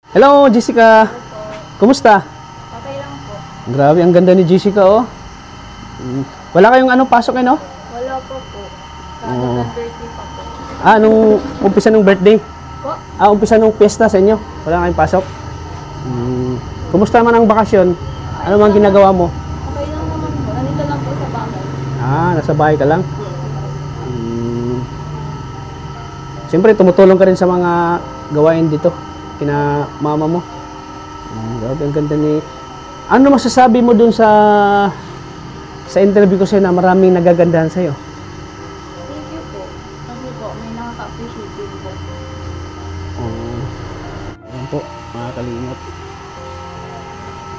Hello, Jessica. Kumusta? Okay lang po. Grabe, ang ganda ni Jessica, oh. Wala kayong pasok no? Wala po po. Kagagang birthday pa po. Nung umpisa ng birthday? Po? Umpisa ng piyesta sa inyo? Wala kayong pasok? Kumusta man ang bakasyon? Ano man ginagawa mo? Okay lang naman po. Nandito lang po sa bahay. Nasa bahay ka lang? Siyempre, tumutulong ka rin sa mga gawain dito, kina mama mo. Grabe, ang ganda ni... Ano masasabi mo dun sa interview ko sa'yo na maraming nagagandahan sa'yo? Thank you po. Kasi po, may nakaka-appreciate din po. Ayan po, mga kalingap.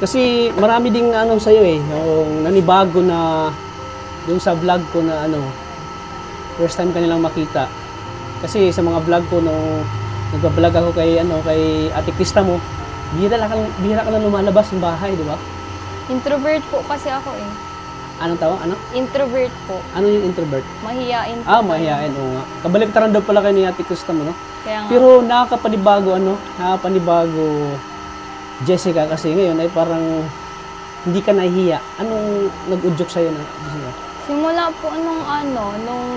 Kasi marami ding sa'yo yung nanibago na dun sa vlog ko na first time ka nilang makita. Kasi sa mga vlog ko nung nagba-vlog ako kay Ate Krista mo, bihira ka lang lumalabas ng bahay, di ba? Introvert po kasi ako eh. Anong tawag? Introvert po. Ano yung introvert? Mahiyain po. Mahihain, oo nga. Kabaliktaran daw pala kayo ni Ate Krista mo, no? Kaya nga. Pero nakakapanibago, Jessica, kasi ngayon ay parang hindi ka nahihiya. Anong nag-udyok sa'yo na, Jessica? Simula po nung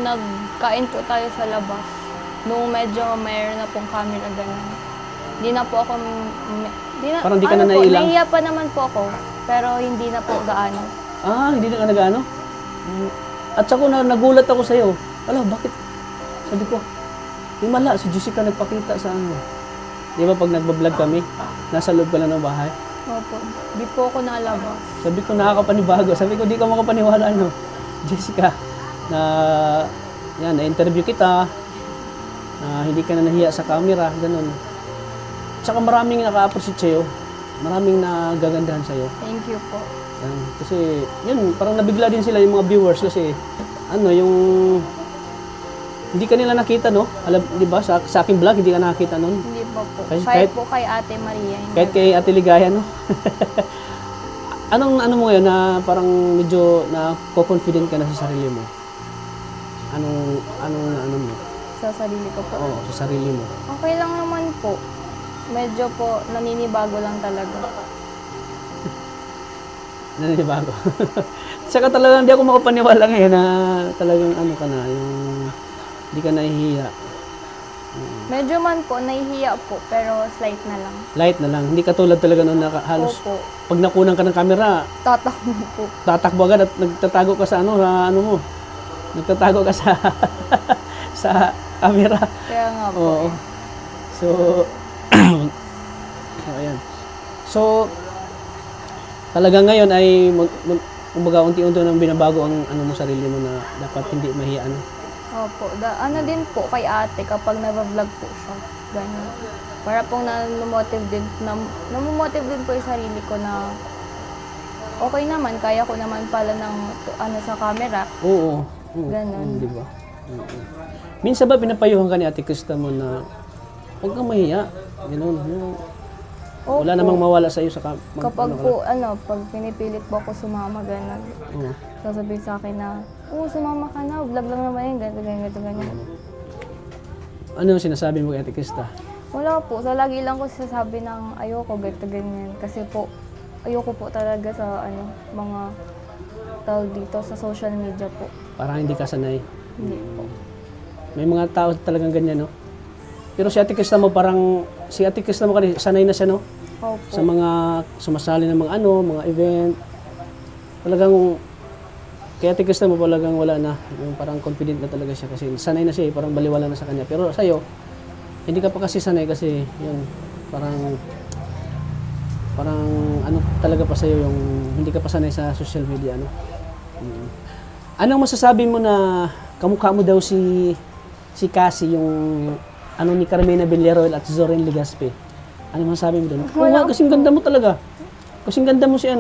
nagkain po tayo sa labas. Nung medyo mayroon na pong camera ganun. Hindi na po ako, Parang di ka na naiilang? Nahiya pa naman po ako, pero hindi na po gaano. Hindi na ka nag-ano? At saka nagulat ako sa'yo. Bakit? Sabi ko, himala, si Jessica nagpakita sa Di ba pag nagbablog kami, nasa loob ka lang ng bahay? Opo, di po ako nalabas. Sabi ko, nakakapanibago. Sabi ko, di ka makapaniwala, Jessica, na-interview kita, na hindi ka na nahiya sa camera, ganun. Tsaka maraming naka-appreciate sa'yo, maraming nagagandahan sa'yo. Thank you po. Kasi, parang nabigla din sila yung mga viewers kasi, yung, hindi ka nila nakita, no? Di ba, sa aking vlog, hindi ka nakita nun. Hindi pa po. Kasi kahit po kay Ate Maria. Kahit kay Ate Ligaya, no? Anong mo ngayon na parang medyo na-confident ka na sa sarili mo? Anong mo? Sa sarili ko po. Oo, sa sarili mo. Okay lang naman po. Medyo po naninibago lang talaga. Naninibago. Saka talagang hindi ako makapaniwala ngayon na talagang ka na, yung hindi ka nahihiya. Medyo man po, nahihiya po, pero slight na lang. Light na lang. Hindi katulad talaga nung halos Opo. pag nakunan ka ng camera, Tatakbo po. tatakbo agad at nagtatago ka sa mo. Nagtatago ka sa sa camera. Kaya nga po. Oo. So, ayan. So, talagang ngayon ay kumbaga unti-unti nang binabago ang mo sarili mo na dapat hindi mahiyaan. Opo. Din po kay ate kapag nag-vlog po siya. Ganyan. Para pong namomotive din po yung sarili ko na okay naman, kaya ko naman pala ng sa camera. Oo. Ganon. Di ba? Minsan ba pinapayuhan ka ni Ate Krista mo na huwag kang mahiya? Ganun. Wala namang mawala sa iyo sa kapag po, pag pinipilit po ako sumama, gano'n. Sasabihin sa akin na, sumama ka na, vlog lang naman yun, ganyan. Ano yung sinasabi mo kay Ate Krista? Wala po. So, lagi lang ko sasabi ng ayoko, ganyan. Kasi po, ayoko po talaga sa mga tawag dito sa social media po. Parang hindi ka sanay. Hindi po. May mga tao talagang ganyan, no? Pero si Ate Krista mo sanay na siya, no? Opo. Sa mga sumasali ng mga event. Talagang kay Ate Krista mo talagang wala na. Yung parang confident na talaga siya kasi sanay na siya, parang baliwala na sa kanya. Pero sa'yo, hindi ka pa kasi sanay kasi yun, parang talaga pa sa'yo yung hindi ka pa sanay sa social media, no? Anong masasabi mo na kamukha mo daw si Cassie, yung ni Carmina Villarroel at Zoren Legaspi? Ano masasabi mo doon? Kasing ganda mo talaga. Kasing ganda mo si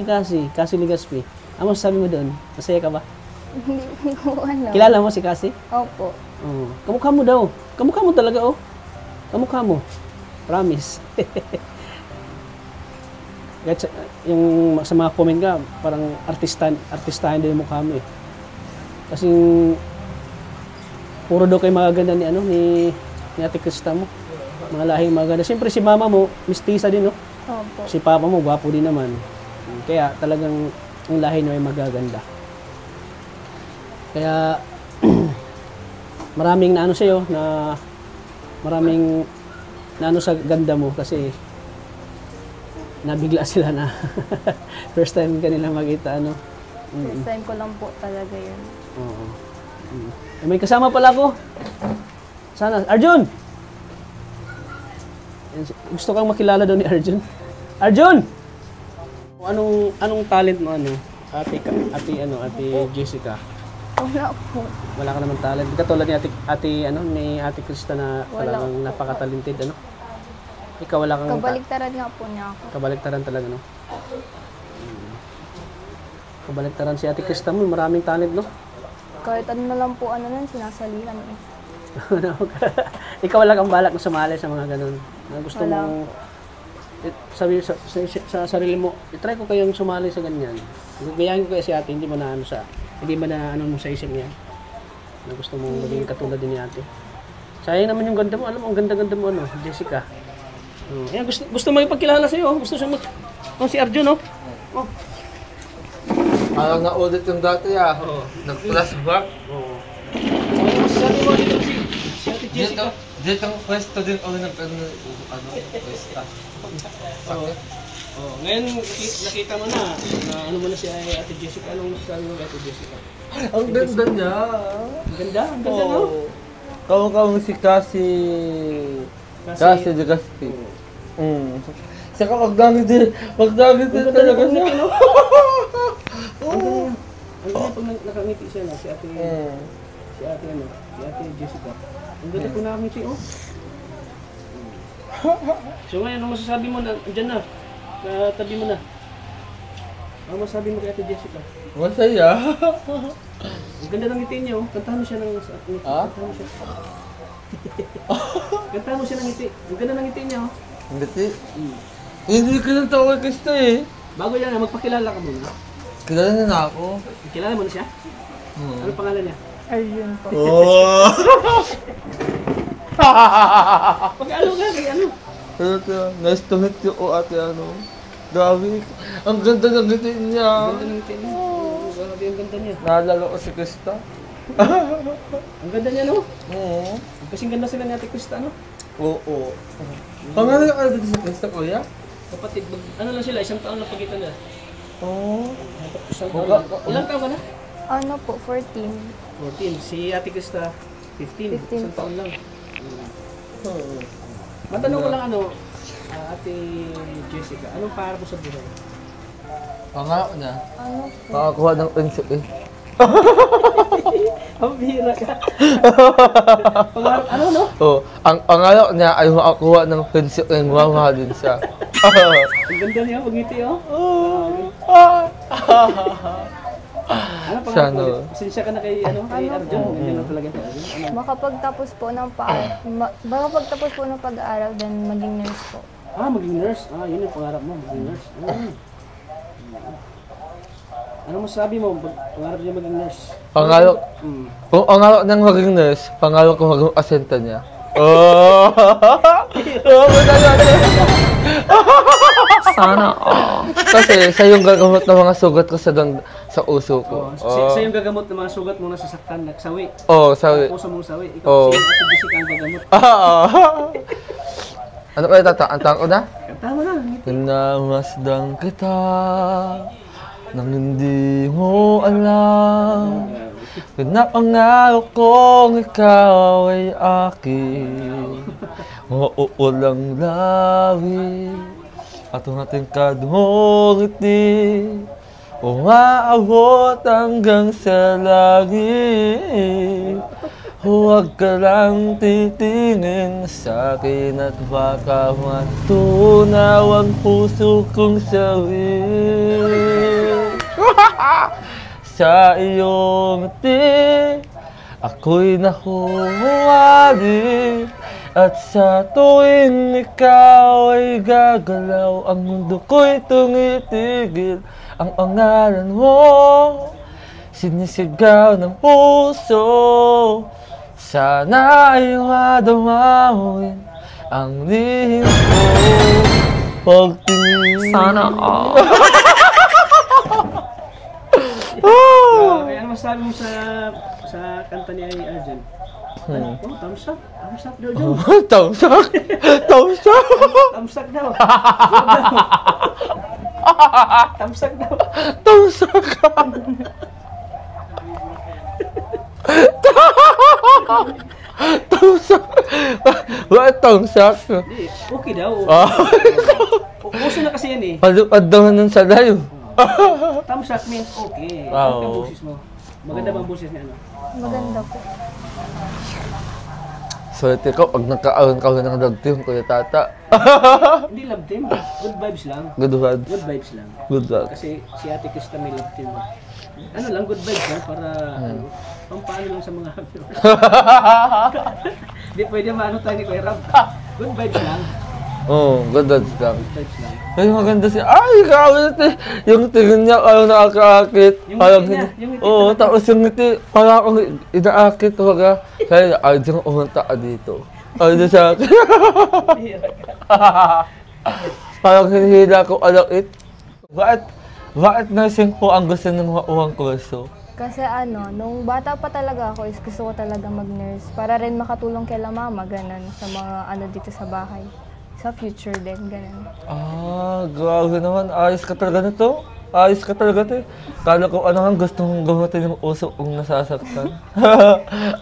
Cassie Legaspi. Ano masasabi mo doon? Masaya ka ba? Hindi ko Kilala mo si Cassie? Opo. Oo. Kamukha mo daw. Kamukha mo talaga, oh. Kamukha mo. Promise. Yung sa mga comment ka, parang artistahin din yung mukha mo eh. Kasi puro daw kayo magaganda ni Ate Krista mo. Mga lahing maganda. Siyempre si mama mo, mistisa din, no? Opo. Si papa mo, gwapo din naman. Kaya talagang ang lahi nyo ay magaganda. Kaya maraming naano sa'yo na maraming naano sa ganda mo kasi nabigla sila na first time kanila makita, ano. First time ko lang po talaga yun. Oo. May kasama pala ako. Sana. Arjun! Gusto kang makilala daw ni Arjun. Arjun! Anong talent mo, ano? Ate Jessica. Wala po. Wala ka naman talent. Katulad ni Ate Krista na talagang napaka-talented, ano? Ikaw wala kang Kabaliktaran nga po niya ako. kabaliktaran talaga, no? Kabaliktaran si Ate Krista mo, maraming talent, no? Kahit ano na lang po, sinasalihan eh. Ikaw wala kang balak na sumali sa mga ganun. Na gusto Wala. mong sabi sa sarili mo, i-try ko kayong sumali sa ganyan. Gayahin ko kaya si ate, hindi mo na ano mo sa isip niya. Na gusto mong maging katulad din ni ate. Sayang naman yung ganda mo, alam mo, ang ganda-ganda mo, ano, Jessica. Ayan, gusto mo ipagkilala sa'yo, gusto siya si Arjun, oh. Oh. Parang na-audit yung dati Nag-flashback. Oo. Sabi mo dito si Ate Jessica. Dito ang pwesto din ako ng pwesto. Oh, ngayon nakita mo na ano mo na si Ate Jessica. Anong sabi mo kay Ate Jessica? Ang ganda niya. Ang ganda, no? Kawang si Cassie de Gaspi. Saka magdangit din talaga siya. Ang ganda pag nakangiti siya na si Ate Jessica. Ang ganda po nakangiti, oh. So ngayon, anong masasabi mo na, dyan na, tabi mo na. Ano masasabi mo kay Ate Jessica? Masaya. Ang ganda ng ngiti niya, oh. Kantahan mo siya ng ngiti. Ha? Kantahan mo siya. Kantahan mo siya ng ngiti. Ang ganda ng ngiti niya, oh. Hindi. Hindi ko nang tawag kay Krista eh. Bago yan, magpakilala ka muna. Kilala na ako. Kilala mo na siya? Ano pangalan niya? Ayun po. Oh! Pag-ano ka, kay ano? Nice to meet you, ate, Grabe. Ang ganda ng ngiti niya. Ang ganda ng ngiti niya. Grabe ang ganda niya. Naalala ko si Krista. Ang ganda niya, no? Oo. Kasing ganda sila ni Ate Krista, no? Oo. Pangalan ka dito si Krista, kuya? Kapatid, ano lang sila, isang taon lang pagitan nila. Oo. Isang taon lang. Ilang taon ka na? Ano po, 14. 14. Si Ate Krista, 15. 15 Isang taon lang. Oo. Matanong ko lang, Ate Jessica, anong para mo sa buhay? Pangalan ko niya. Ano po? Makakuha ng prinsip eh. Ang bihira ka. Pangarap, ano, no? Oo. Ang pangalan niya ay makakuha ng prinsip ng mama din siya. Ang ganda niya, pag-ngiti, oh. Ano pangarap Siya, mo? no? Pasensya ka na kay Arjun. Ganyan lang talaga. Makapagtapos po ng pag-aaral, then maging nurse po. Maging nurse. Yun yung pangarap mo, maging nurse. Ano masasabi mo? Pangarap niya maging nurse. Pangalan, kung pangalan niyang maging nurse, pangalan ko maging asenta niya. Oh! Sana kasi sa yung gagamot ng mga sugat ko sa uso ko. Sa yung gagamot ng mga sugat mo nasasaktan, nagsawi. Sawi. Puso mong sawi. Ikaw, si Ate Jessica ang gagamot. Ano kaya tataantaan ko na? Kanta mo na. Pinamasdan kita nang hindi mo alam. Pinapangako kong ikaw ay akin. Mauulang lawi at ang ating kadmong ngiti umaabot hanggang sa langit. Huwag ka lang titingin sa akin at baka matunaw ang puso kong sawit. Sa iyong ngiti, ako'y nahuhuwali. At sa tuwing ikaw ay gagalaw, ang mundo ko'y tumitigil. Ang pangalan mo, sinisigaw ng puso. Sana ay madamawin ang lihim ko pagtingin. Sana all. Kaya ano masabi mo sa kanta ni Arjan? Oh, thumbs up. Thumbs up daw dyan. Tausak! Tausak! Thumbs up daw. Thumbs up daw. Tausak! Tausak! Bakit tausak? Hindi, okay daw. Ah. Uso na kasi yan eh. Palupad daw nun sa layo. Thumbs up means okay. Wow. Okay ang boses mo. Maganda ba ang boses niya, ano? Maganda po. Swerte ko, pag nagkaaroon ka ng love team, Kuya Tata. Hindi love team. Good vibes lang. Good vibes. Good vibes lang. Good vibes. Kasi si Ate Krista may love team. Ano lang, good vibes lang para ano, pampaano lang sa mga viewers. Hindi pwede maano tayo ni Kuya Rab. Good vibes lang. Oo, good vibes lang. Good vibes lang. Ay, maganda siya. Ay, kawit eh. Yung tingin niya, parang nakakaakit. Yung Parang ngiti niya, hindi. yung ngiti Oo, tapos yung ngiti, parang akong inaakit. Waga. Kaya, ay, diyan umunta ka dito. Ay, diyan sa akin. Parang hinihila ko alakit. Bakit nursing po ang gusto ng uwang kurso? Kasi ano, nung bata pa talaga ako is gusto ko talaga mag-nurse para rin makatulong kay mama, ganun, sa mga ano dito sa bahay. Sa future din, ganun. Ah, grabe naman. Ayos ka talaga nito. Ayos ka talaga to. Kala ko ano nga gusto mong gamatin yung usok kong nasasaktan.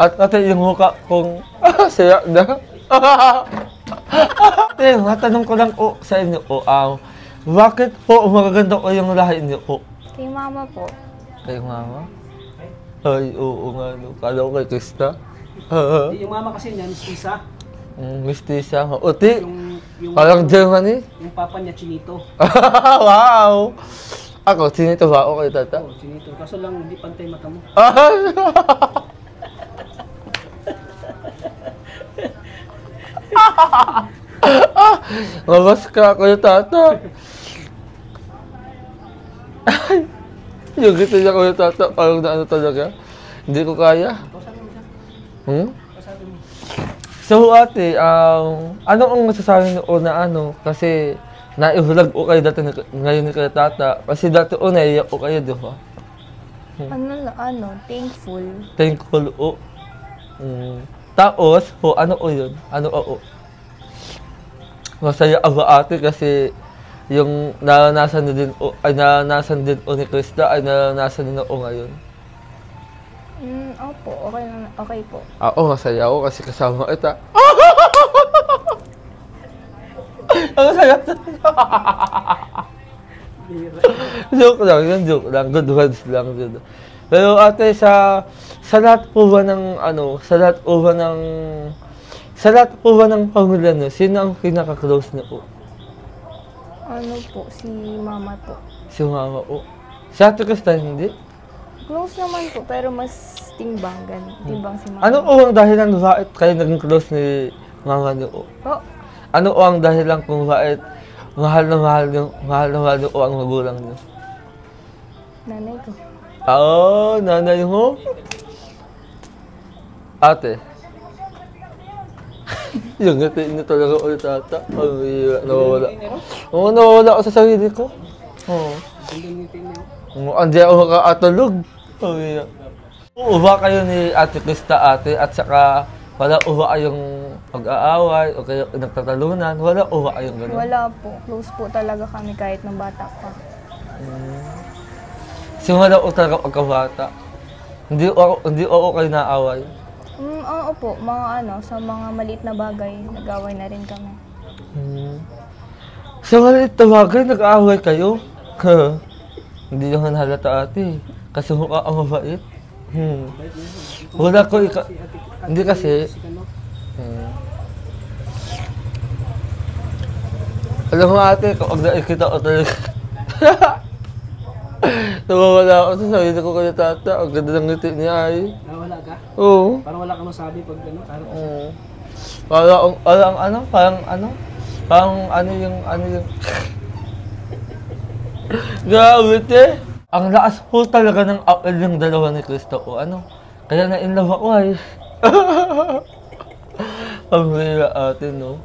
At pati yung mukha kong saya na. Matanong ko lang sa inyo bakit po magaganda ko yung lahi niyo po? Kay mama po. Kay mama? Ay, oo nga no. Kala ko kay Krista. Yung mama kasi niya, Miss Isa. Mistisa. Uti. Yung Parang Germany. Yung papa niya, Chinito. Wow! Ako, sinito ba ako kay Tata? Oo, Chinito. Kaso lang, hindi pantay mata mo. Mabas ka, Kuya Tata. Ay, yung gito niya, Kuya Tata, parang na ano talaga. Hindi ko kaya. Kasabi mo. So ate, ano ang masasabi niyo na ano? Kasi naihulag ko kayo dati ngayon ni Kuya Tata. Kasi dati naiiyak ko kayo, di ba? Thankful. Thankful o. Tapos, ano yun? Ano o? Masaya ako ate kasi yung naranasan din ni Krista ay naranasan din ako ngayon. Opo, okay po. Ako, masaya ako kasi kasama kita. Ang saya. Joke lang. Good words lang. Good. Pero ate, sa lahat po ba ng pamilya niyo, sino ang pinaka-close niyo po? Ano po, si mama po. Si mama po. Si Ate Krista, hindi? Close naman po, pero mas timbang si mama. Ano po ang dahilan bakit kayo naging close ni mama niyo po? Po, Ano po ang dahilan kung bakit mahal na mahal niyo po ang magulang niyo? nanay ko. Nanay mo? Ate. Yung ngiti niyo talaga ulit ata. Nawawala. Oo, nawawala ako sa sarili ko. Oo. Andiyan ako makakatulog. Oo, ba kayo ni Ate Krista ate at saka wala uwa kayong pag-aaway o kayo nagtatalunan? Wala uwa kayong gano'n? Wala po. Close po talaga kami kahit nung bata pa. Simula ko talaga pagkabata. Hindi ako kayo naaway. Oo po, sa mga maliit na bagay, nag-away na rin kami. Sa maliit na bagay, nag-aaway kayo? Hindi naman halata ate. Kasi mukha ang mabait. Wala ko hindi kasi. Alam mo ate, kapag nakikita ko talaga. Nawawala ako sa sarili ko kay Tata. Ang ganda ng ngiti niya ay. Nawala ka? Oo. Parang wala ka masabi pag harap ka. Parang yung Grabe te. Ang lakas po talaga ng apel ng dalawa ni Krista ko. Kaya na-inlove ako ay. Ang hila ate, no?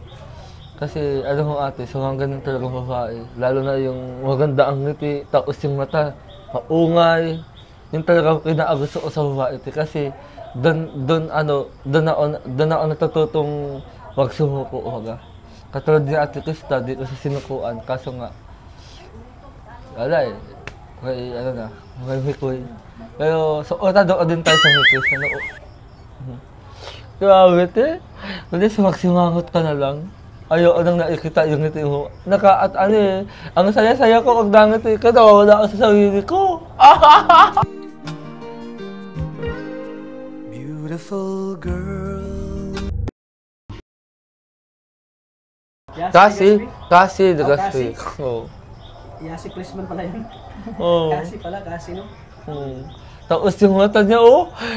Kasi alam mo ate, so hanggang ganun talagang babae. Lalo na yung maganda ang ngiti, tapos yung mata, maungay. Yung talagang kinaagusto ko sa babae ito. Kasi doon ako natututong magsumuko. Katulad ni Ate Krista, dito sa sinukuan. Kaso nga, wala eh. May hikoy. Pero, so, doon din tayo sa hikoy. Grabe ito. Hindi, magsimangot ka na lang. Ayoko nang nakikita yung ngiti mo. Ang saya-saya ko pag nangiti ka, nawawala ako sa sarili ko. Beautiful girl. Kasi, Kasi. Gaspi. Oo. Yasi Chrisman pala yun. Oo. Kasi pala, kasi no? Tapos yung mata niya,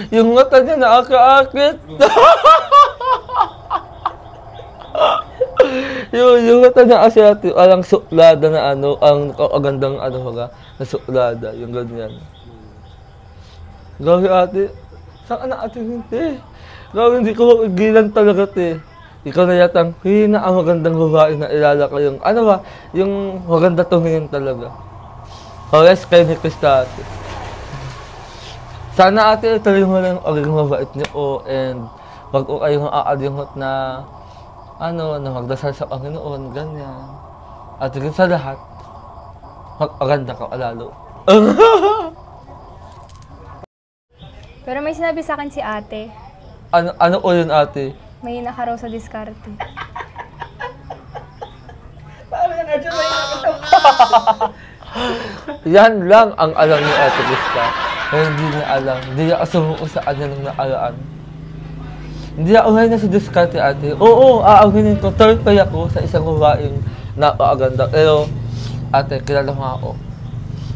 yung mata niya nakakaakit. yung mata niya kasi ate, alang suklada na ang kagandang na suklada, yung ganyan. Grabe ate, saan na ate hindi? Grabe, hindi ko gilan talaga te. Ikaw na yatang ang magandang babae na ilala ko yung, yung maganda tumingin talaga. Always kayo ni Krista ate. Sana ate, ituloy mo lang ang mabait niyo and wag ko kayong aalingot na na magdasal sa Panginoon, ganyan. At higit sa lahat, magpaganda ka lalo. Pero may sinabi sa akin si ate, Ano o yun ate? may nakaraw sa diskarte. Yan lang ang alam ni Ate Krista. Pero hindi niya alam. Hindi niya sumuko sa kanya nung nakaraan. Hindi ako ngayon na sa diskarte ate. Oo, aawinin ko. Third pay ako sa isang babaeng napakaganda. Pero, ate, kilala mo ako.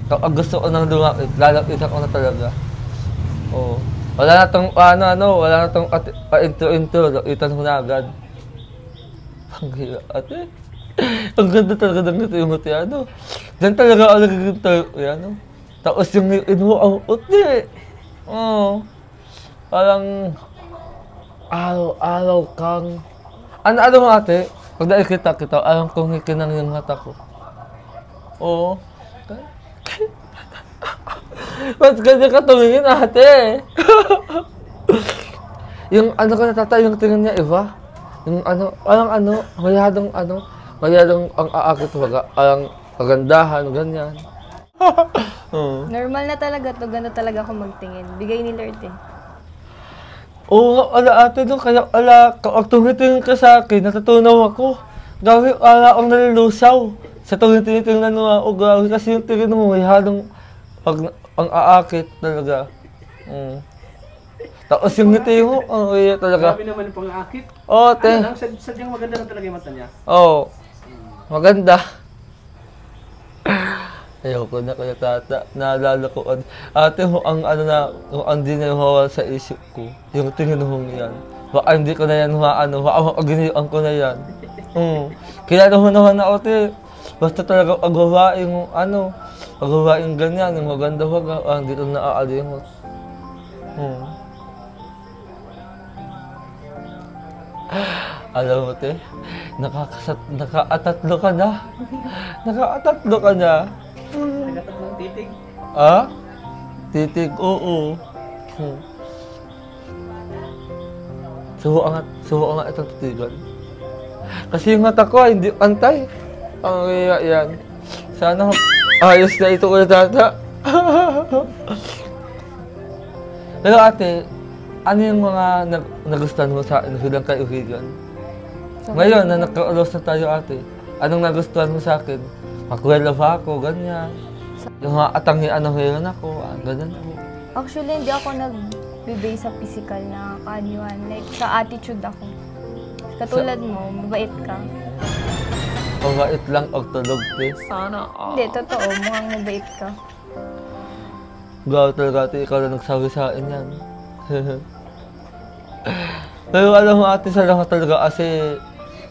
Kapag gusto ko nang lumapit, lalapitan ko na talaga. Oo. Wala na tong, wala na tong pa-intro-intro. Lapitan ko na agad. Ang hirap, ate. Ang ganda talaga ng ngiti mo, Diyan talaga ako nagaganda, Tapos yung ngiti mo, ang puti. Oo. Parang, araw-araw kang... Ano mo ate? Pag nakikita kita, alam kong hikinang yung mata ko. Oo. Ba't ganyan ka tumingin ate? Yung ka natatayo, yung tingin niya iba. Yung mayadong ang aakit waga, ang kagandahan, ganyan. Normal na talaga to, ganda talaga ako magtingin. Bigay ni Lord eh. Oo nga, ate, kaya kapag tumitingin ka sa akin, natutunaw ako. Grabe, akong nalilusaw. Sa tumitingin mo ako, grabe, kasi yung tingin mo, may halong ang aakit talaga. Tapos yung ngiti mo, ang iya talaga. Grabe naman yung pang-aakit. Oo, te. Sadyang maganda lang talaga yung mata niya. Oo. Maganda. Ayoko na kaya tata. Naalala ko. Ate mo, ang di na mawala sa isip ko. Yung tingin mo yan. Baka hindi ko na yan baka makaginiyaan ko na yan. Kilala mo naman ako, te. Basta talaga pagbabaeng pagbabaeng ganyan, yung maganda waga, hindi ko naaalimot. Alam mo, te, nakaatatlo ka na. Nakaatatlo ka na. Nagatatlong titig. Titig, oo. Suho nga itong titigan. Kasi yung mata ko, hindi pantay. Ang iya yan. Sana ayos na ito ko na tata. Pero ate, ano yung mga nagustuhan mo sa akin bilang kaibigan? Ngayon na nagka-close na tayo ate, anong nagustuhan mo sa akin? Makwela ba ako, ganyan. Yung mga atangian na meron ako, ganyan ako. Actually, hindi ako nagbibay sa physical na kaanyuan. Like, sa attitude ako. Katulad mo, mabait ka. Mabait lang og tulog, te. Sana Hindi, totoo. Mukhang mabait ka. Gaw talaga ate, ikaw na nagsabi sa akin yan. Pero alam mo ate, salamat talaga kasi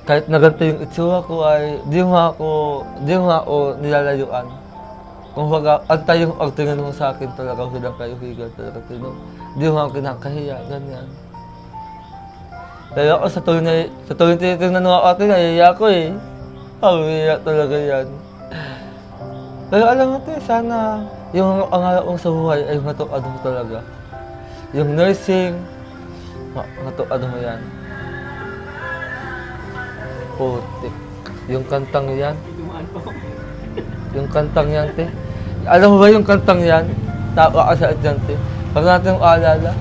kahit na ganito yung itsura ko ay di mo ako nilalayuan. Kung baga, antay yung pagtingin mo sa akin talaga bilang kaibigan talaga. Di mo ako kinakahiya, ganyan. Kaya ako sa tuloy tinitingnan ng ate, naiiyak ko eh. Iyak talaga yan. Pero alam mo ate, sana yung pangarap mong sa buhay ay matuad mo talaga. Yung nursing, matuad mo yan. Putik. Yung kantang yan. Yung kantang yan, te. Alam mo ba yung kantang yan? Tawa ka sa dyan, te. Pag natin yung aalala.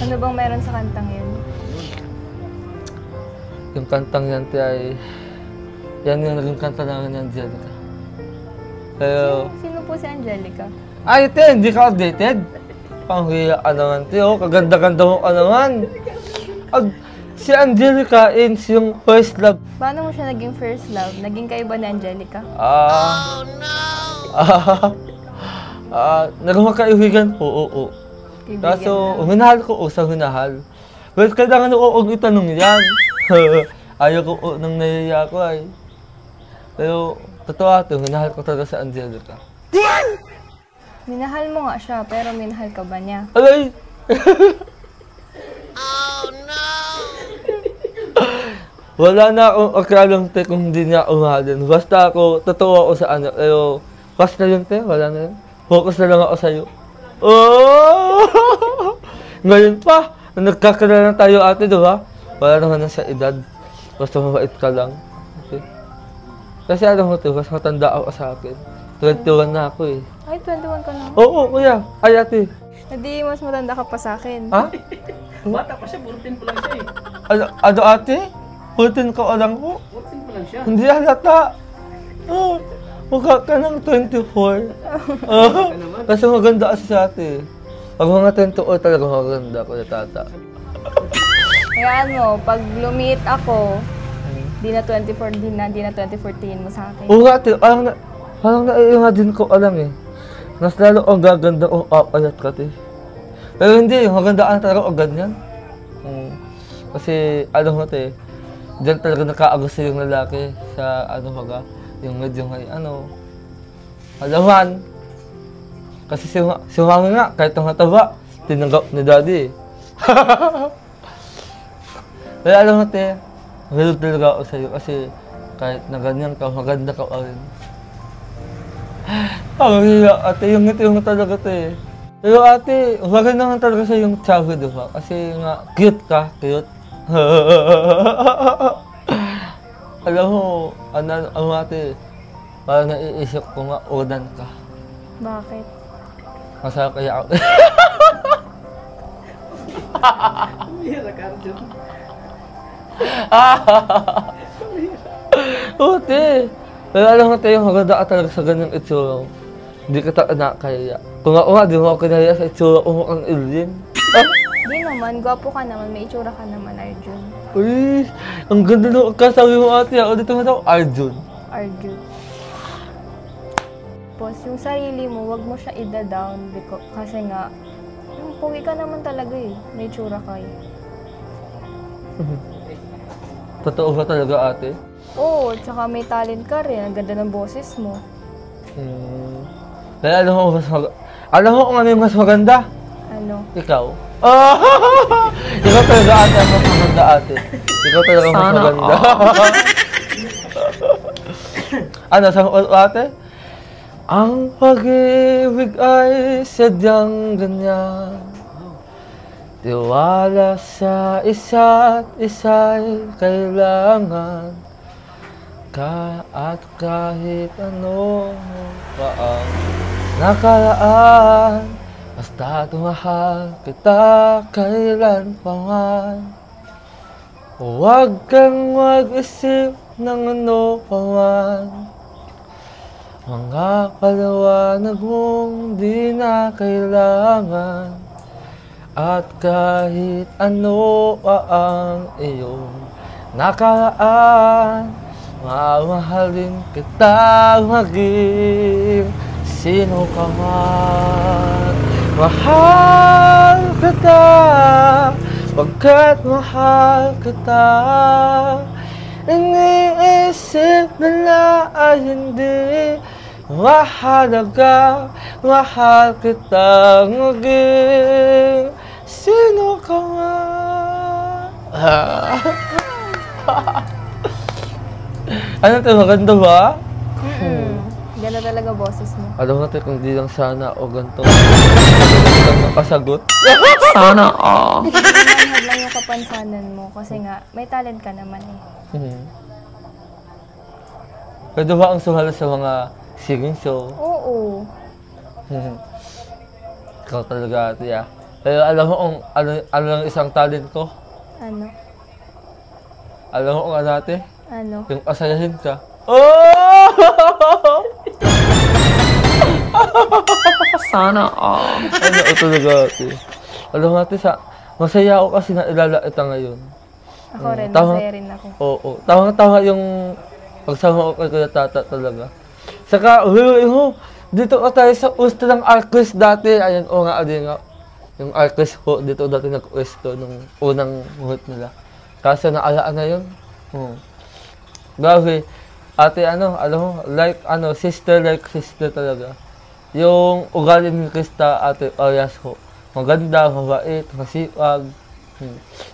Ano bang meron sa kantang yun? Yung kantang yan, te, ay... Yan yung naging kanta namin ni Angelica. Pero... Sino po si Angelica? Ay, te, hindi ka updated. Panghiya ka naman, te. Oh, kaganda-ganda mo ka naman. Si Angelica is yung first love. Paano mo siya naging first love? Naging kayo ba ni Angelica? Oh, no! Naging magkaibigan po, oo. Kaibigan Kaso, minahal ko sa minahal. Well, kailangan ko itanong yan. Ayaw ko nang nahiya ko ay. Pero, totoo ito, minahal ko talaga sa Angelica. Minahal mo nga siya, pero minahal ka ba niya? Alay! Wala na akong akalang te kung hindi niya umahalin. Basta ako, totoo ako sa anak. Pero, pas na yun te, wala na yun. Focus na lang ako sa'yo. Oh! Ngayon pa, nagkakilala na tayo ate, diba? Wala naman na sa edad. Basta mabait ka lang. Okay? Kasi alam mo te, mas matanda ako sa akin. 21 na ako eh. Ay, 21 ka na. Oo, kuya. Ay ate. Hindi, mas matanda ka pa sa akin. Ha? Bata pa siya, 14 pa lang siya eh. Ano ate? 14 ka alam ko? 14 pa lang siya. Hindi halata. Oh, mukha ka ng 24. Kasi maganda kasi sa ate. Pag mga 20 talaga maganda ko na tata. Kaya ano, pag lumit ako, di na 24 tingin mo sa akin. Oo nga ate, parang na-imagine ko alam eh. Mas lalo ang gaganda kung ayat ka te. Pero hindi, magandaan talaga o ganyan. Kasi alam mo te, diyan talaga nakaagusto yung lalaki sa ano baga, yung medyo may alaman. Kasi si Mami nga, kahit ang mataba, tinanggap ni Daddy eh. Kaya alam mo te, maganda talaga ako sa'yo kasi kahit na ganyan ka, maganda ka pa rin. Ate, yung ngiti mo talaga te. Pero ate, maganda nga talaga sa yung childhood, diba? Kasi nga, cute ka, cute. Alam mo, ano ate, parang naiisip ko nga, udan ka. Bakit? Masarap kaya ako. Bihira ka rin dyan. Ute! Pero alam mo tayo, maganda ka talaga sa ganyang itsura. Hindi ka talaga nakakaya. Kung ako nga, di mo ako kinaya sa itsura ko mukhang alien. Di naman, gwapo ka naman, may itsura ka naman, Arjun. Uy, ang ganda ng kasabi mo ate. Ako dito mo daw, Arjun. Arjun. Tapos, yung sarili mo, wag mo siya ida-down kasi nga, pogi ka naman talaga eh. May itsura ka eh. Totoo ba talaga ate? Oo, tsaka may talent ka rin. Ang ganda ng boses mo. Kaya alam mo, alam mo kung ano yung mas maganda? Ano? Ikaw. Ikaw talaga ate ang mas maganda ate. Ikaw talaga ang mas maganda. Ano, sa ate? Ang pag-ibig ay sadyang ganyan. Tiwala sa isa't isa'y kailangan. At kahit ano pa ang nakaraan, basta't mahal kita kailan pa man. Huwag kang mag-isip ng ano pa man. Mga paliwanag mong di na kailangan. At kahit ano pa ang iyong nakaraan, mamahalin kita maging sino ka man. Mahal kita, pagkat mahal kita. Iniisip nila ay hindi mahalaga. Mahal kita maging sino ka man. Ano to, maganda ba? Ganda talaga boses mo. Alam natin kung di lang sana o ganito. Hindi lang nakasagot. Sana Manhad lang yung kapansanan mo kasi nga, may talent ka naman eh. Pwede ba ang sumala sa mga singing show? Oo. Ikaw talaga, ate ah. Pero alam mo kung ano lang isang talent ko? Ano? Alam mo kung ano ate? Ano? Yung asayahin ka. Oh! Sana Ano talaga ate? Alam mo ate, masaya ako kasi na ilalaita ngayon. Ako rin, Tama. masaya rin ako. Oo. Tama yung pagsama ko kay Kuya Tata talaga. Saka, dito ka tayo sa usto ng Arquez dati. Ayan, o nga, adi nga. Yung Arquez po, dito dati nag-usto nung unang muhit nila. Kaso naalaan na yun. Grabe. Ate, alam mo, sister like sister talaga. Yung ugali ni Krista, ate, Arias ho. Maganda, mabait, masipag.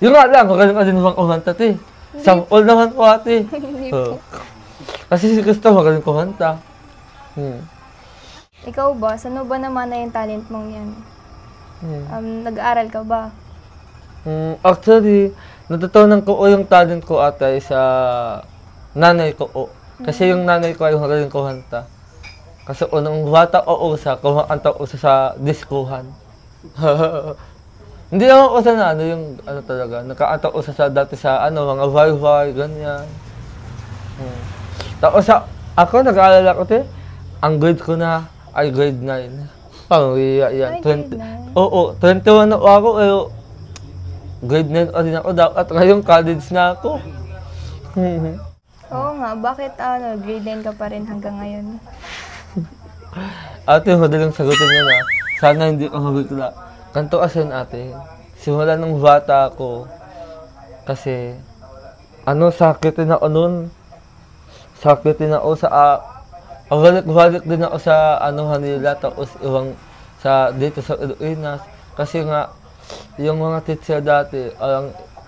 Yung nga lang, magaling ka din bang kumanta, te. Sample naman po, ate. Hindi po. Kasi si Krista magaling kumanta. Ikaw ba? Saan mo ba naman na yung talent mong yan? Nag-aaral ka ba? Actually, natutunan ko yung talent ko ate sa nanay ko. Kasi yung nanay ko ay magaling kumanta. Kasi unang bata o usa, kumakanta usa sa diskuhan. Hindi naman usa na yung talaga, nakaanta usa sa dati sa mga vai-vai, ganyan. Tapos ako nag-aalala ko ang grade ko na ay grade 9. Yan. Ay, grade 9? Oo, 21 na ako, pero grade 9 pa din ako dapat. Ngayon college na ako. Oo nga, bakit grade 9 ka pa rin hanggang ngayon? Ate, madaling sagutin niya na. Sana hindi ka mabigla. Kanto kasi ate, simula nung bata ako, kasi, sakitin ako nun. Sakitin ako sa, balik din ako sa, Manila, tapos dito sa Iloinas. Kasi nga, yung mga teacher dati,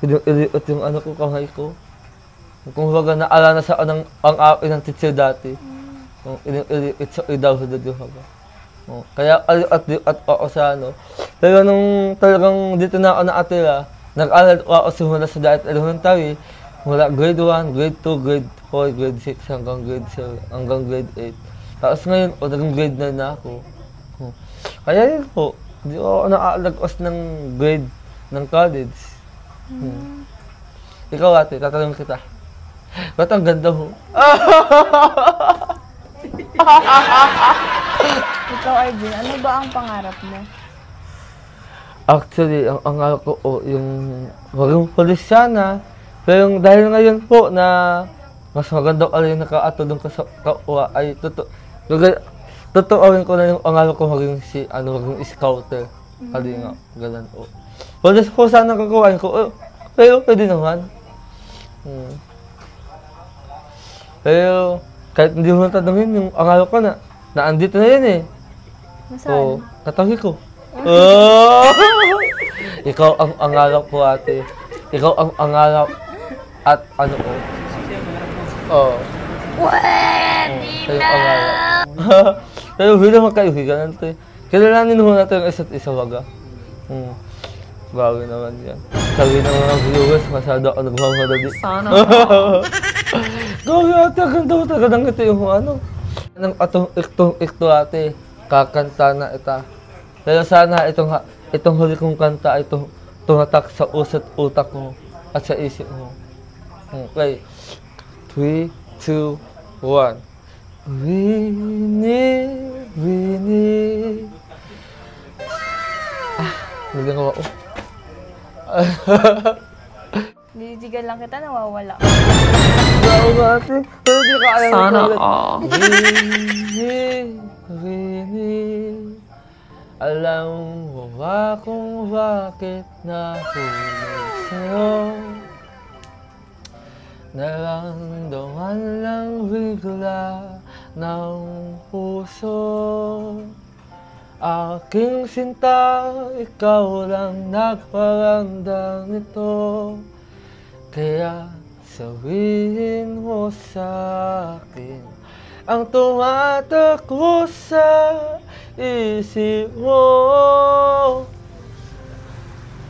iliot yung ko, kamay ko. Kung baga naala na sa ang akin ng teacher dati. It's daw sa dadyo ba. Kaya at ako sa Pero nung talagang dito na ako naatira, nag-aral ako simula sa Daet Elementary, mula grade 1, grade 2, grade 4, grade 6 hanggang grade 7, hanggang grade 8. Tapos ngayon, naging grade 9 na ako. Kaya yun po, hindi ako naaalagos ng grade ng college. Ikaw ate, tatanungin kita. Ba't ang ganda mo? Ikaw, Arjun, ano ba ang pangarap mo? Actually, ang pangarap ko yung maging polis sana. Pero dahil ngayon po na mas maganda ka rin nakaatulong ka sa kapwa, ay totooin ko na yung pangarap ko maging maging scouter. Kali nga, ganun po. Polis po sana kakuhain ko, pero pwede naman. Pero kahit hindi mo tatanungin, yung pangarap ko na andito na yun eh. Nasaan? Katawi ko. Ikaw ang pangarap ko ate. Ikaw ang pangarap at Pwede na! Pero bilang magkaibigan natin, kilalanin mo natin ang isa't isa baga. Bago naman yan. Sabi ng mga viewers, masyado ako nagmamadali. Sana. Gawin ate, ang ganda mo talaga ng ito yung Anong itong ate, kakanta na ita. Pero sana itong huli kong kanta ay tumatak sa utak ko at sa isip mo. Okay. 3, 2, 1. Winnie. Naging ako. Didisigan lang kita, nawawala. Bravo ate. Pero di ka alam Sana Winnie. Alam mo ba kung bakit nahulog sa'yo? Naramdaman lang bigla ng puso. Aking sinta, ikaw lang nagparamdam nito. Kaya sabihin mo sa akin ang tumatakbo sa isip mo.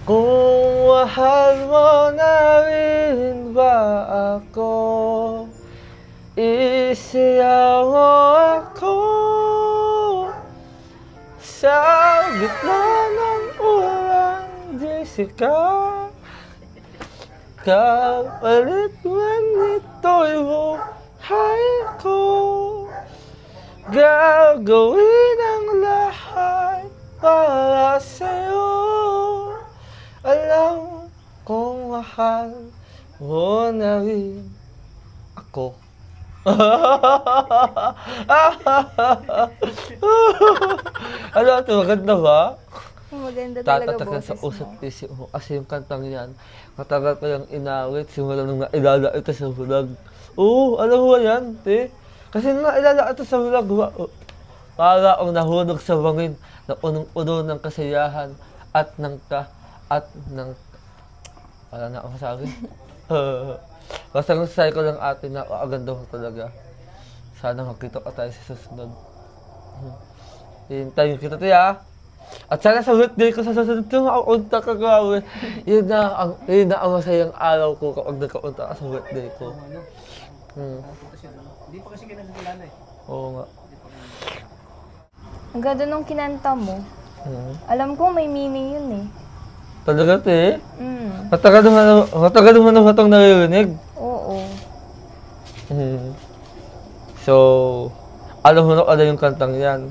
Kung mahal mo na rin ba ako, isiyaw mo ako sa gitna ng ulan, Jessica. Kapalit man ito'y buhay ko, gagawin ang lahat para sa'yo. Alam kong mahal mo na rin ako. Ano ito? Maganda ba? Maganda talaga Tatatakan sa boses usap mo. isip mo. Kasi yung kantang yan, matagal ko yung inawit, simula nung nailala ito sa vlog. Oo, alam mo ba yan, te? Kasi nung nailala ito sa vlog, para akong nahulog sa bangin na unong-uno ng kasiyahan at ng wala na ako masabi. Basta kung sasabi ko lang ate na aganda ko talaga. Sana makita ka tayo sa susunod. Hintayin kita tayo. At sana sa birthday ko sa susunod yung makaunta ka gawin. Yun na ang masayang araw ko kapag nagkaunta ka sa birthday ko. Hindi pa kasi kinakilala eh. Oo nga. Ang ganda nung kinanta mo. Alam ko may meaning yun eh. Talaga te? Mm. Matagal naman ang batang naririnig. Oo. So, alam mo na ano yung kantang yan.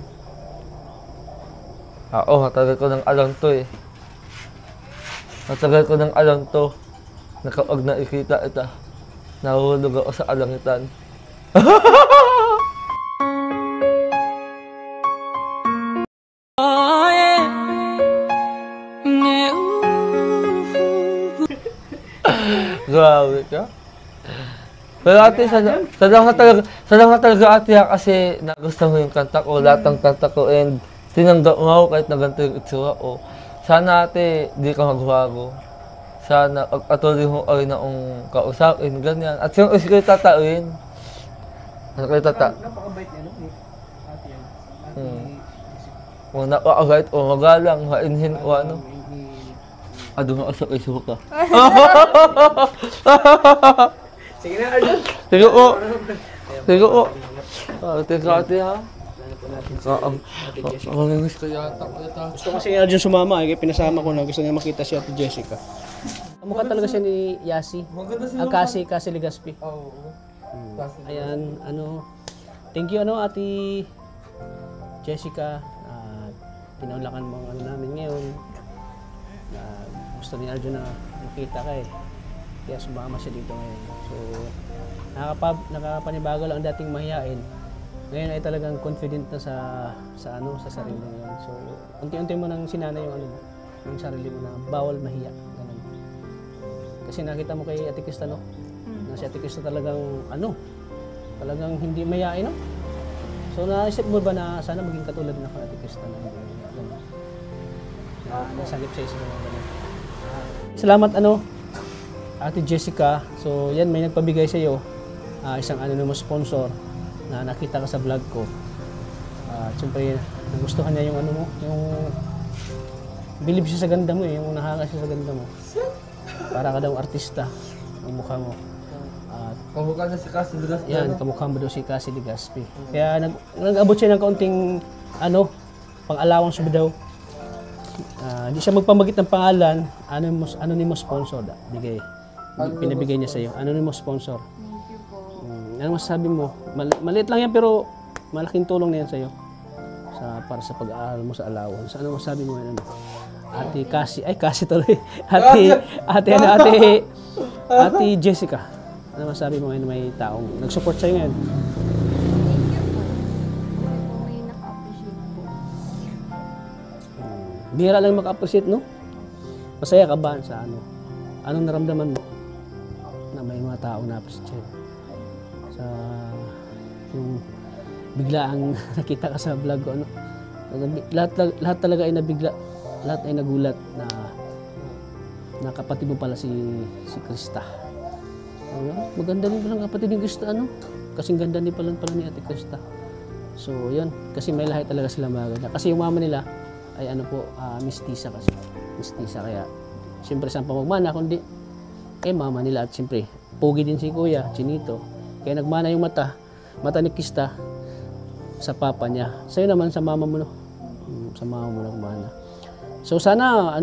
Oo, matagal ko nang alam to eh. Matagal ko nang alam to. Na kapag nakikita ita, nahulog ako sa alangitan. Grabe ka. Pero ate, sadang ka talaga ate ha, kasi nagustuhan mo yung kanta ko, lahat ng kanta ko, and tinanggap mo ako kahit na ganito yung itsura ko. Sana ate, di ka magbago. Sana, patuloy mo ay na kong kausapin, ganyan. At yung usi ko yung tatauin. Ano kayo Napakabait niya, no? Ate yan. Kung napakabait o magalang, hainhin o ano. Doon ako sa Facebook ka. Sige na, Arjun. Sige po. Sige po. Tingka ate ha. Mamimiss ko yata. Gusto kasi ni Arjun sumama eh, kaya pinasama ko na gusto niya makita si Ate Jessica. Kamukha talaga siya ni Yasi. Ang Kasi Legaspi. Oo. Ayan, thank you Ate Jessica. Pinaulakan mo ang namin ngayon. Gusto ni Arjun na makita ka eh. Kaya sumama siya dito ngayon. So, nakapanibago lang ang dating mahihain. Ngayon ay talagang confident na sa sarili niya. So, unti-unti mo nang sinana yung sarili mo na bawal mahiya. Ganun. Kasi nakita mo kay Ate Krista, no? Na si Ate Krista talagang talagang hindi mahihain, no? So, naisip mo ba na sana maging katulad na kay Ate Krista na hindi mahiya? Nasagip siya sa mga ganun. Salamat Ate Jessica. So yan, may nagpabigay sa iyo isang anonymous sponsor na nakita ka sa vlog ko. Siyempre nagustuhan niya yung yung bilib siya sa ganda mo eh, yung nahanga siya sa ganda mo. Para ka daw artista ang mukha mo. Kamukha na si Cassie Legaspi. Yan, kamukha mo daw si Cassie Legaspi. Kaya nag-abot siya ng kaunting pang-allowance mo daw. Hindi siya magpamagit ng pangalan, anonymous sponsor bigay. Pinabigay niya sa iyo. Anonymous sponsor. Thank you po. Ano masasabi mo? Maliit lang yan pero malaking tulong na yan sa iyo. Para sa pag-aaral mo sa allowance. Ano masasabi mo yan? Ate Cassie, Cassie tuloy. Ate Jessica. Ano masasabi mo ngayon may taong nag-support sa iyo ngayon? Thank you po. Kasi po may naka-appreciate po. Bihira lang maka-appreciate, no? Masaya ka ba sa Anong naramdaman mo na may mga taong na-appreciate sa'yo? Sa yung biglaang nakita ka sa vlog ko, lahat talaga ay nabigla, lahat ay nagulat na kapatid mo pala si Krista. Maganda din palang kapatid ni Krista, ano? Kasing ganda din pala ni Ate Krista. So, yun. Kasi may lahi talaga sila maganda. Kasi yung mama nila ay ano po, mistisa kasi. Mistisa, kaya siyempre saan pa magmana, kundi mama nila. At siyempre, pogi din si Kuya, Chinito. Kaya nagmana yung mata ni Krista sa papa niya. Sa'yo naman, sa mama mo, no? Sa mama mo nagmana. So, sana,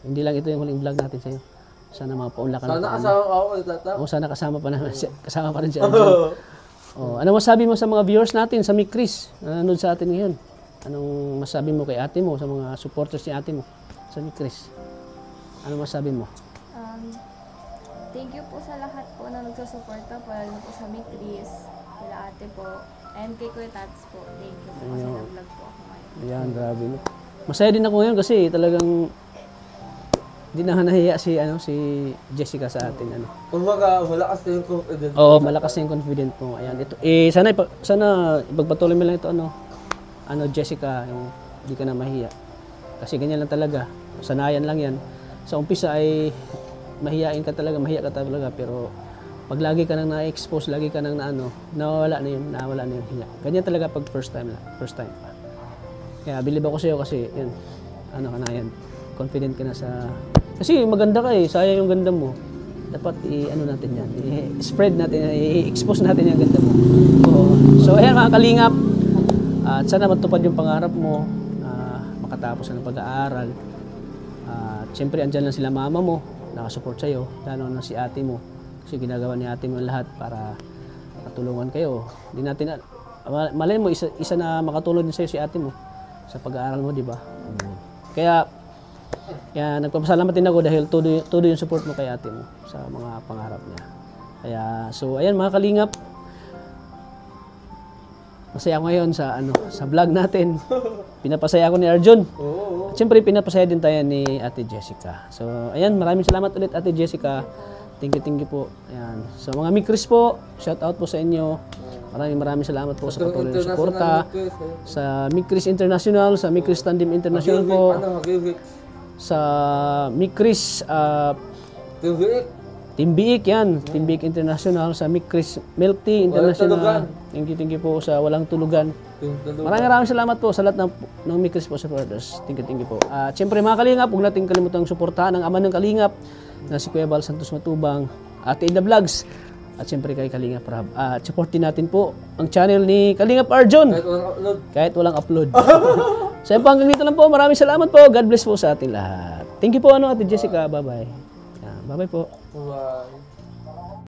hindi lang ito yung huling vlog natin sa'yo. Sana mapaunla ka na. Sana kasama ako, tata. Sana kasama pa naman, kasama pa rin si Arjun. Ano masabi mo sa mga viewers natin, sa Mick Chris, na nanonood sa atin ngayon? Anong masabi mo kay ate mo, sa mga supporters ni ate mo, sa Mick Chris? Ano masabi mo? Thank you po sa lahat po na nagsusuporta po, lalo po sa Mick Chris, kila ate po, and kay Kuya Tats po. Thank you po kasi nag-vlog po ako ngayon. Ayan, grabe, no? Masaya din ako ngayon kasi talagang hindi na nahiya si Jessica sa atin, ano. Kumbaga, malakas na yung confidence. Oo, malakas na yung confident mo. Ayan, ito sana ipagpatuloy mo lang ito, Jessica, yung hindi ka na mahiya. Kasi ganyan lang talaga. Sanayan lang 'yan. Sa umpisa ay mahiya ka talaga, pero pag lagi ka nang na-expose, lagi ka nang nawawala na yung hiya. Ganyan talaga pag first time pa. Kaya believe ako sa iyo kasi yun, yan, confident ka na sa... Kasi maganda ka sayang yung ganda mo. Dapat natin yan, i-spread natin, i-expose natin yung ganda mo. So ayan mga kalingap, at sana matupad yung pangarap mo, makatapos ka ng pag-aaral. Siyempre andyan lang sila mama mo, nakasupport sa'yo, lalo na si ate mo. Kasi ginagawa ni ate mo lahat para matulungan kayo. Hindi natin, malay mo, isa na makatulong din sa'yo si ate mo sa pag-aaral mo, di ba? Kaya nagpapasalamat din ako dahil todo yung support mo kay ate mo sa mga pangarap niya. Kaya, so ayan mga kalingap, masaya ako ngayon sa vlog natin. Pinapasaya ako ni Arjun. Siyempre, pinapasaya din tayo ni Ate Jessica. So, ayan, maraming salamat ulit Ate Jessica. Thank you po. Ayan. So, mga Mick Chris po, shout out po sa inyo. Maraming salamat po sa patuloy na suporta. Sa Mick Chris International, sa Mick Chris Tandem International po. Sa Mick Chris Team Biik yan, Team Biik International, sa Mick Chris Milk Tea International. Thank you po sa Walang Tulugan. Maraming salamat po sa lahat ng Mick Chris po supporters. Thank you po. Siyempre mga kalingap, huwag natin kalimutang suportahan ang ama ng kalingap na si Kuya Val Santos Matubang, Ate Ida Vlogs, at siyempre kay Kalingap Rab. At supportin natin po ang channel ni Kalingap Arjun. Kahit walang upload. So po, hanggang dito lang po. Maraming salamat po. God bless po sa ating lahat. Thank you po Ate Jessica. Bye-bye. Bye-bye po. Bye.